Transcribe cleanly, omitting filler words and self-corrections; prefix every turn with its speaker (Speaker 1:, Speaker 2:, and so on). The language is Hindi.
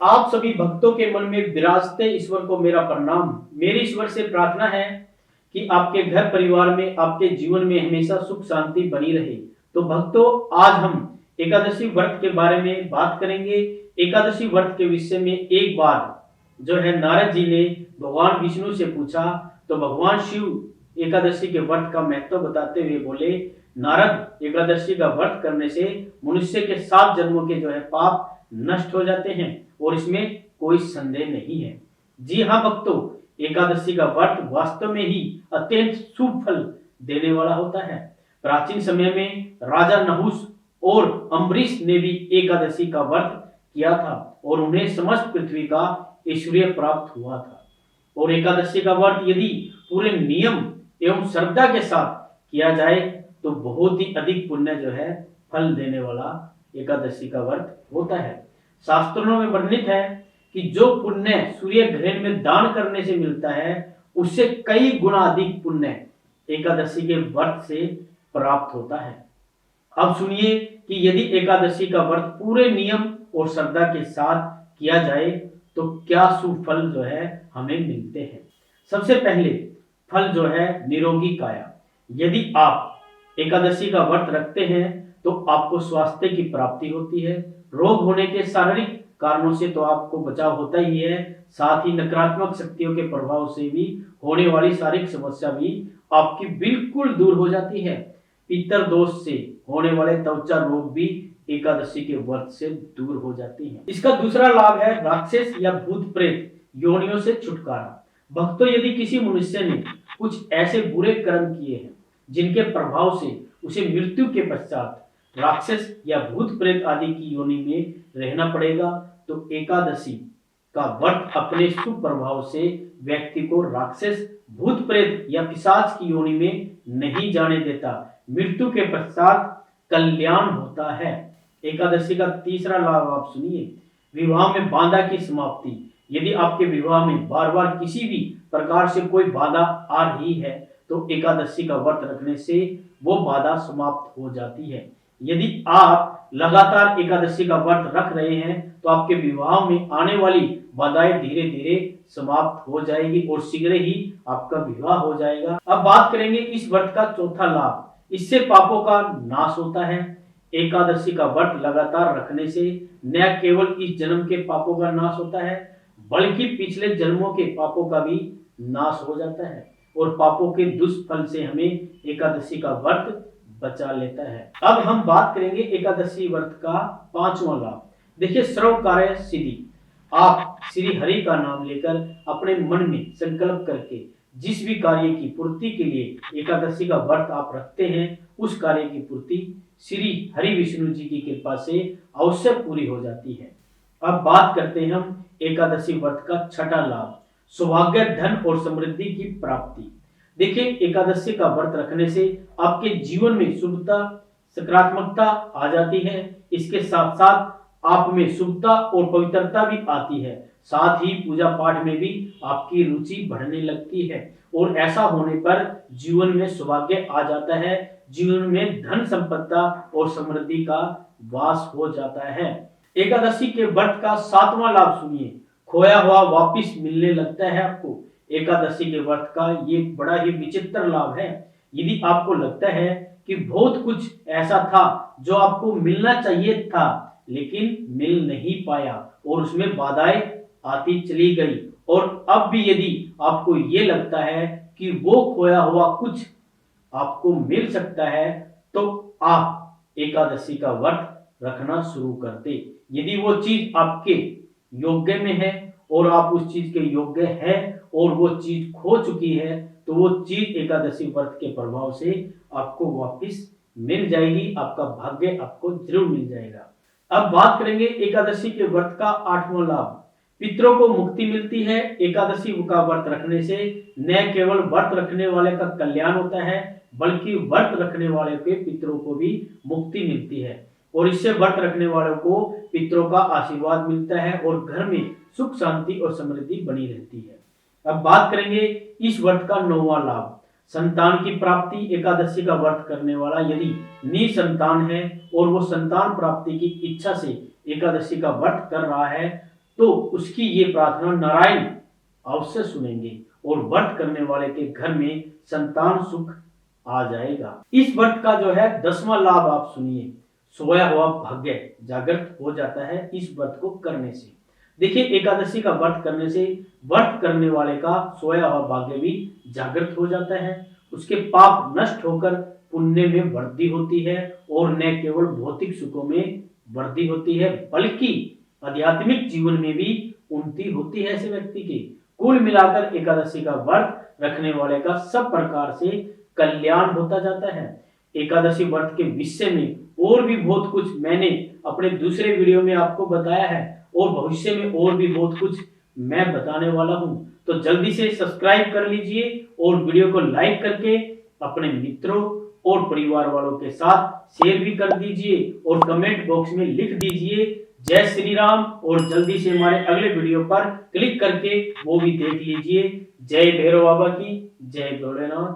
Speaker 1: आप सभी भक्तों के मन में विराजते ईश्वर को मेरा प्रणाम। मेरी ईश्वर से प्रार्थना है कि आपके घर परिवार में, आपके जीवन में हमेशा सुख शांति बनी रहे। तो भक्तों, आज हम एकादशी व्रत के बारे में बात करेंगे। एकादशी व्रत के विषय में एक बार जो है नारद जी ने भगवान विष्णु से पूछा, तो भगवान शिव एकादशी के व्रत का महत्व बताते हुए बोले, नारद, एकादशी का व्रत करने से मनुष्य के 7 जन्मों के जो है पाप नष्ट हो जाते हैं और इसमें कोई संदेह नहीं है। जी हाँ भक्तों, एकादशी का व्रत वास्तव में ही अत्यंत शुभ फल देने वाला होता है। प्राचीन समय में राजा नहुस और अम्बरीश ने भी एकादशी का व्रत किया था और उन्हें समस्त पृथ्वी का ऐश्वर्य प्राप्त हुआ था। और एकादशी का व्रत यदि पूरे नियम एवं श्रद्धा के साथ किया जाए तो बहुत ही अधिक पुण्य जो है फल देने वाला एकादशी का व्रत होता है। शास्त्रों में वर्णित है कि जो पुण्य सूर्य ग्रहण में दान करने से मिलता है, उससे कई गुना अधिक पुण्य एकादशी के व्रत से प्राप्त होता है। अब सुनिए कि यदि एकादशी का व्रत पूरे नियम और श्रद्धा के साथ किया जाए तो क्या शुभ फल जो है हमें मिलते हैं। सबसे पहले फल जो है निरोगी काया। यदि आप एकादशी का व्रत रखते हैं तो आपको स्वास्थ्य की प्राप्ति होती है। रोग होने के शारीरिक कारणों से तो आपको बचाव होता ही है, साथ ही नकारात्मक शक्तियों के प्रभाव से भी होने वाली शारीरिक समस्या भी आपकी बिल्कुल दूर हो जाती है। पितर दोष से होने वाले त्वचा रोग भी एकादशी के व्रत से दूर हो जाती हैं। इसका दूसरा लाभ है राक्षस या भूत प्रेत योनियों से छुटकारा। भक्तों, यदि किसी मनुष्य ने कुछ ऐसे बुरे कर्म किए हैं जिनके प्रभाव से उसे मृत्यु के पश्चात राक्षस या भूत प्रेत आदि की योनि में रहना पड़ेगा, तो एकादशी का व्रत अपने शुभ प्रभाव से व्यक्ति को राक्षस, भूत प्रेत या पिशाच की योनि में नहीं जाने देता। मृत्यु के पश्चात कल्याण होता है। एकादशी का तीसरा लाभ आप सुनिए, विवाह में बाधा की समाप्ति। यदि आपके विवाह में बार बार किसी भी प्रकार से कोई बाधा आ रही है तो एकादशी का व्रत रखने से वो बाधा समाप्त हो जाती है। यदि आप लगातार एकादशी का व्रत रख रहे हैं तो आपके विवाह में आने वाली बाधाएं धीरे धीरे समाप्त हो जाएगी और शीघ्र ही आपका विवाह हो जाएगा। अब बात करेंगे इस व्रत का चौथा लाभ। इससे पापों का नाश होता है। एकादशी का व्रत लगातार रखने से न केवल इस जन्म के पापों का नाश होता है, बल्कि पिछले जन्मों के पापों का भी नाश हो जाता है और पापों के दुष्फल से हमें एकादशी का व्रत बचा लेता है। अब हम बात करेंगे एकादशी व्रत का 5वां लाभ। देखिए, सर्व कार्य सिद्धि। आप श्री हरि का नाम लेकर अपने मन में संकल्प करके जिस भी कार्य की पूर्ति के लिए एकादशी का व्रत आप रखते हैं, उस कार्य की पूर्ति श्री हरि विष्णु जी की कृपा से अवश्य पूरी हो जाती है। अब बात करते हैं हम एकादशी व्रत का छठा लाभ, सौभाग्य, धन और समृद्धि की प्राप्ति। देखिए, एकादशी का व्रत रखने से आपके जीवन में शुभता, सकारात्मकता आ जाती है। इसके साथ साथ आप में शुभता और पवित्रता भी आती है। साथ ही पूजा पाठ में भी आपकी रुचि बढ़ने लगती है और ऐसा होने पर जीवन में सौभाग्य आ जाता है। जीवन में धन संपदा और समृद्धि का वास हो जाता है। एकादशी के व्रत का 7वां लाभ सुनिए, खोया हुआ वापिस मिलने लगता है आपको। एकादशी के व्रत का ये बड़ा ही विचित्र लाभ है। यदि आपको लगता है कि बहुत कुछ ऐसा था जो आपको मिलना चाहिए था लेकिन मिल नहीं पाया और उसमें बाधाएं आती चली गई, और अब भी यदि आपको ये लगता है कि वो खोया हुआ कुछ आपको मिल सकता है, तो आप एकादशी का व्रत रखना शुरू कर दे। यदि वो चीज आपके योग्य में है और आप उस चीज के योग्य है और वो चीज खो चुकी है, तो वो चीज एकादशी व्रत के प्रभाव से आपको वापस मिल जाएगी। आपका भाग्य आपको जरूर मिल जाएगा। अब बात करेंगे एकादशी के व्रत का 8वां लाभ, पितरों को मुक्ति मिलती है। एकादशी का व्रत रखने से न केवल व्रत रखने वाले का कल्याण होता है, बल्कि व्रत रखने वाले के पितरों को भी मुक्ति मिलती है और इससे व्रत रखने वालों को पितरों का आशीर्वाद मिलता है और घर में सुख शांति और समृद्धि बनी रहती है। अब बात करेंगे इस व्रत का 9वां लाभ, संतान की प्राप्ति। एकादशी का व्रत करने वाला यदि निसंतान है और वो संतान प्राप्ति की इच्छा से एकादशी का व्रत कर रहा है, तो उसकी ये प्रार्थना नारायण अवश्य सुनेंगे और व्रत करने वाले के घर में संतान सुख आ जाएगा। इस व्रत का जो है 10वां लाभ आप सुनिए, सोया हुआ भाग्य जागृत हो जाता है इस व्रत को करने से। देखिए, एकादशी का व्रत करने से व्रत करने वाले का सोया हुआ भाग्य भी जागृत हो जाता है, उसके पाप नष्ट होकर पुण्य में वृद्धि होती है और न केवल भौतिक सुखों में वृद्धि होती है बल्कि आध्यात्मिक जीवन में भी उन्नति होती है ऐसे व्यक्ति की। कुल मिलाकर एकादशी का व्रत रखने वाले का सब प्रकार से कल्याण होता जाता है। एकादशी व्रत के विषय में और भी बहुत कुछ मैंने अपने दूसरे वीडियो में आपको बताया है और भविष्य में और भी बहुत कुछ मैं बताने वाला हूं, तो जल्दी से सब्सक्राइब कर लीजिए और वीडियो को लाइक करके अपने मित्रों और परिवार वालों के साथ शेयर भी कर दीजिए और कमेंट बॉक्स में लिख दीजिए जय श्री राम, और जल्दी से हमारे अगले वीडियो पर क्लिक करके वो भी देख लीजिए। जय भैरव बाबा की, जय भोलेनाथ।